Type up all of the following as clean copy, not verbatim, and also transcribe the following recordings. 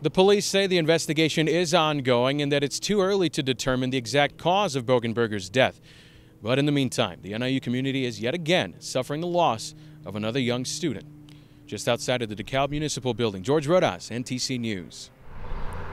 The police say the investigation is ongoing and that it's too early to determine the exact cause of Bogenberger's death. But in the meantime, the NIU community is yet again suffering the loss of another young student. Just outside of the DeKalb Municipal Building, Jorge Rodas, NTC News.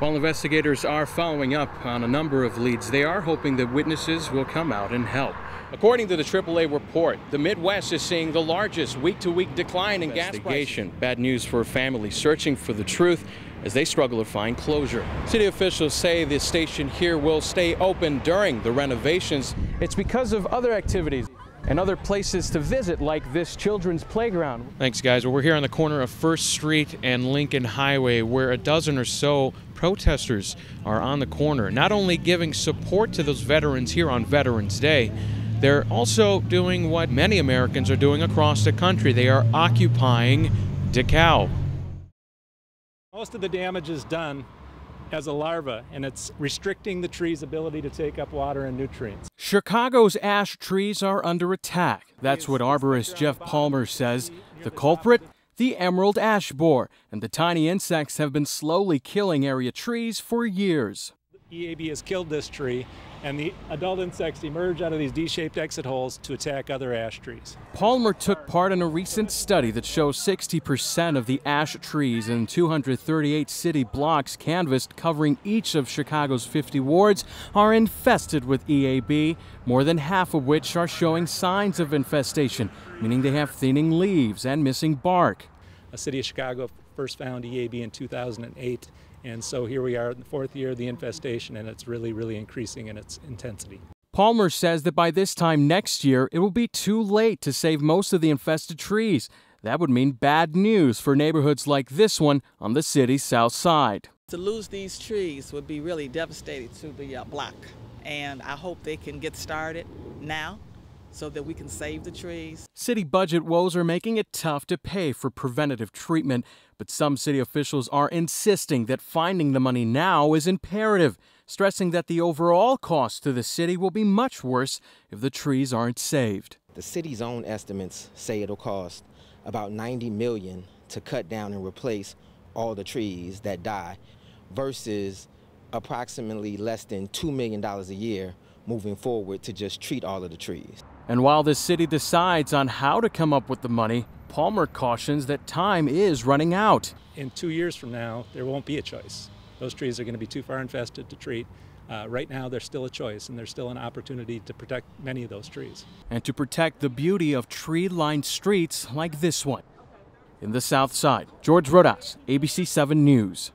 While investigators are following up on a number of leads, they are hoping that witnesses will come out and help. According to the AAA report, the Midwest is seeing the largest week-to-week decline in gas prices. Bad news for families searching for the truth as they struggle to find closure. City officials say the station here will stay open during the renovations. It's because of other activities and other places to visit, like this children's playground. Thanks, guys. Well, we're here on the corner of First Street and Lincoln Highway, where a dozen or so protesters are on the corner, not only giving support to those veterans here on Veterans Day, they're also doing what many Americans are doing across the country. They are occupying DeKalb. Most of the damage is done as a larva, and it's restricting the tree's ability to take up water and nutrients. Chicago's ash trees are under attack. That's what arborist Jeff Palmer says. The culprit? The emerald ash borer, and the tiny insects have been slowly killing area trees for years. EAB has killed this tree, and the adult insects emerge out of these D-shaped exit holes to attack other ash trees. Palmer took part in a recent study that shows 60% of the ash trees in 238 city blocks canvassed covering each of Chicago's 50 wards are infested with EAB, more than half of which are showing signs of infestation, meaning they have thinning leaves and missing bark. The city of Chicago first found EAB in 2008. And so here we are in the fourth year of the infestation, and it's really increasing in its intensity. Palmer says that by this time next year, it will be too late to save most of the infested trees. That would mean bad news for neighborhoods like this one on the city's south side. To lose these trees would be really devastating to the block, and I hope they can get started now so that we can save the trees. City budget woes are making it tough to pay for preventative treatment, but some city officials are insisting that finding the money now is imperative, stressing that the overall cost to the city will be much worse if the trees aren't saved. The city's own estimates say it'll cost about $90 million to cut down and replace all the trees that die versus approximately less than $2 million a year moving forward to just treat all of the trees. And while the city decides on how to come up with the money, Palmer cautions that time is running out. In 2 years from now, there won't be a choice. Those trees are going to be too far infested to treat. Right now, there's still a choice, and there's still an opportunity to protect many of those trees. And to protect the beauty of tree-lined streets like this one. In the South Side, Jorge Rodas, ABC 7 News.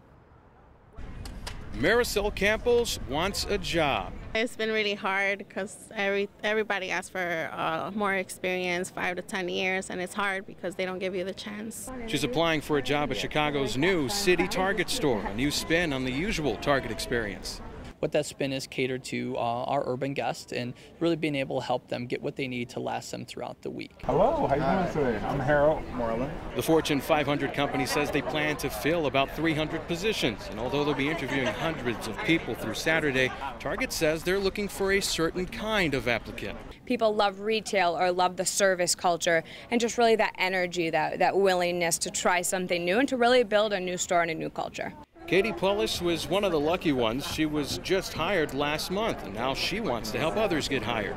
Marisol Campos wants a job. It's been really hard because everybody asks for more experience, 5 to 10 years, and it's hard because they don't give you the chance. She's applying for a job at Chicago's new City Target store, a new spin on the usual Target experience. What that spin is catered to our urban guests and really being able to help them get what they need to last them throughout the week. Hello, how you doing today? I'm Harold Moreland. The Fortune 500 company says they plan to fill about 300 positions, and although they'll be interviewing hundreds of people through Saturday, Target says they're looking for a certain kind of applicant. People love retail or love the service culture and just really that energy, that willingness to try something new and to really build a new store and a new culture. Katie Pullis was one of the lucky ones. She was just hired last month, and now she wants to help others get hired.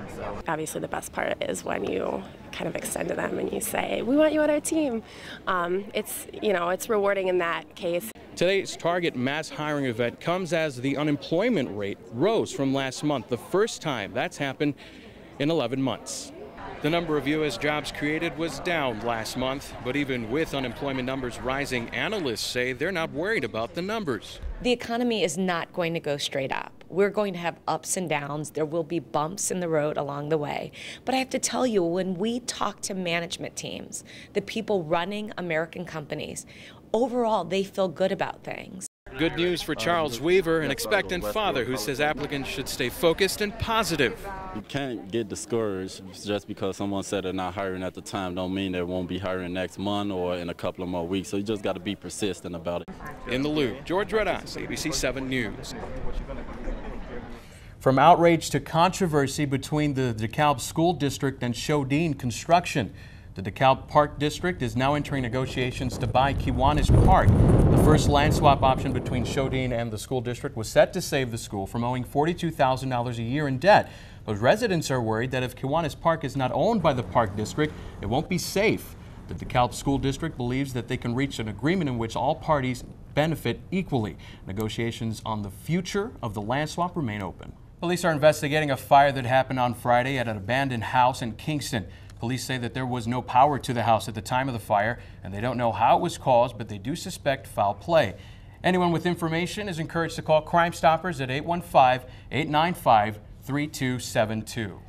Obviously, the best part is when you kind of extend to them and you say, "We want you on our team." It's rewarding in that case. Today's Target mass hiring event comes as the unemployment rate rose from last month, the first time that's happened in 11 months. The number of U.S. jobs created was down last month, but even with unemployment numbers rising, analysts say they're not worried about the numbers. The economy is not going to go straight up. We're going to have ups and downs. There will be bumps in the road along the way. But I have to tell you, when we talk to management teams, the people running American companies, overall, they feel good about things. Good news for Charles Weaver, an expectant father who says applicants should stay focused and positive. You can't get discouraged just because someone said they're not hiring at the time. Don't mean they won't be hiring next month or in a couple of more weeks. So you just got to be persistent about it. In the Loop, Jorge Rodas, ABC 7 News. From outrage to controversy between the DeKalb School District and Shodine Construction. The DeKalb Park District is now entering negotiations to buy Kiwanis Park. The first land swap option between Shodine and the school district was set to save the school from owing $42,000 a year in debt. But residents are worried that if Kiwanis Park is not owned by the Park District, it won't be safe. The DeKalb School District believes that they can reach an agreement in which all parties benefit equally. Negotiations on the future of the land swap remain open. Police are investigating a fire that happened on Friday at an abandoned house in Kingston. Police say that there was no power to the house at the time of the fire, and they don't know how it was caused, but they do suspect foul play. Anyone with information is encouraged to call Crime Stoppers at 815-895-3272.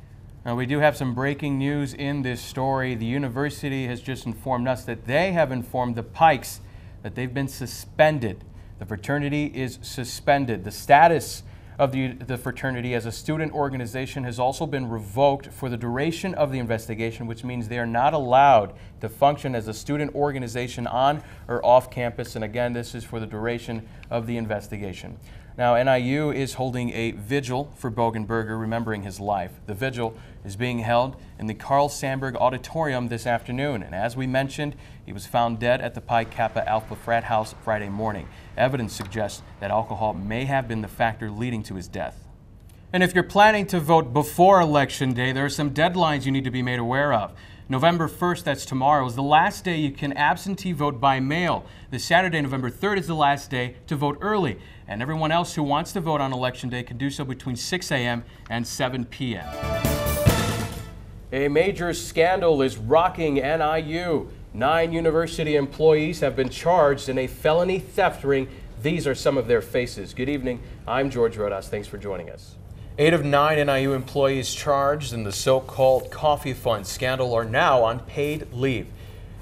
Now, we do have some breaking news in this story. The university has just informed us that they have informed the Pikes that they've been suspended. The fraternity is suspended. The status of the fraternity as a student organization has also been revoked for the duration of the investigation, which means they are not allowed to function as a student organization on or off campus. And again, this is for the duration of the investigation. Now, NIU is holding a vigil for Bogenberger, remembering his life. The vigil is being held in the Carl Sandburg Auditorium this afternoon. And as we mentioned, he was found dead at the Pi Kappa Alpha frat house Friday morning. Evidence suggests that alcohol may have been the factor leading to his death. And if you're planning to vote before Election Day, there are some deadlines you need to be made aware of. November 1st, that's tomorrow, is the last day you can absentee vote by mail. This Saturday, November 3rd, is the last day to vote early. And everyone else who wants to vote on Election Day can do so between 6 a.m. and 7 p.m. A major scandal is rocking NIU. 9 university employees have been charged in a felony theft ring. These are some of their faces. Good evening. I'm Jorge Rodas. Thanks for joining us. 8 of 9 NIU employees charged in the so-called coffee fund scandal are now on paid leave.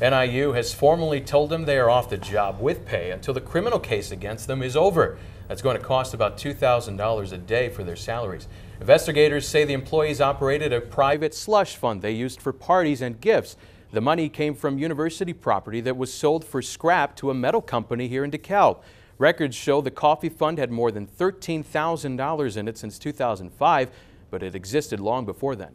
NIU has formally told them they are off the job with pay until the criminal case against them is over. That's going to cost about $2,000 a day for their salaries. Investigators say the employees operated a private slush fund they used for parties and gifts. The money came from university property that was sold for scrap to a metal company here in DeKalb. Records show the coffee fund had more than $13,000 in it since 2005, but it existed long before then.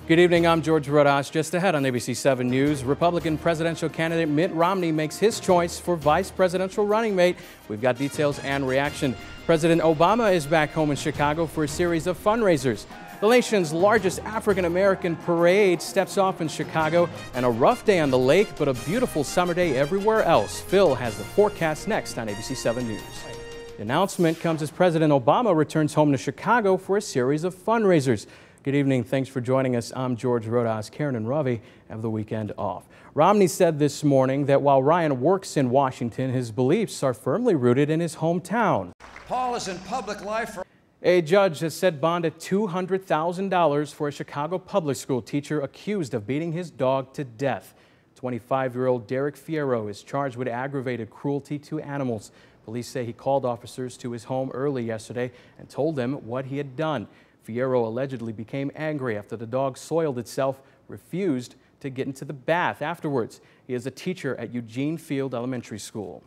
Good evening, I'm Jorge Rodas. Just ahead on ABC 7 News, Republican presidential candidate Mitt Romney makes his choice for vice presidential running mate. We've got details and reaction. President Obama is back home in Chicago for a series of fundraisers. The nation's largest African-American parade steps off in Chicago, and a rough day on the lake, but a beautiful summer day everywhere else. Phil has the forecast next on ABC 7 News. The announcement comes as President Obama returns home to Chicago for a series of fundraisers. Good evening. Thanks for joining us. I'm Jorge Rodas. Karen and Ravi have the weekend off. Romney said this morning that while Ryan works in Washington, his beliefs are firmly rooted in his hometown. Paul is in public life for... A judge has set bond at $200,000 for a Chicago public school teacher accused of beating his dog to death. 25-year-old Derek Fierro is charged with aggravated cruelty to animals. Police say he called officers to his home early yesterday and told them what he had done. Fierro allegedly became angry after the dog soiled itself, refused to get into the bath afterwards. He is a teacher at Eugene Field Elementary School.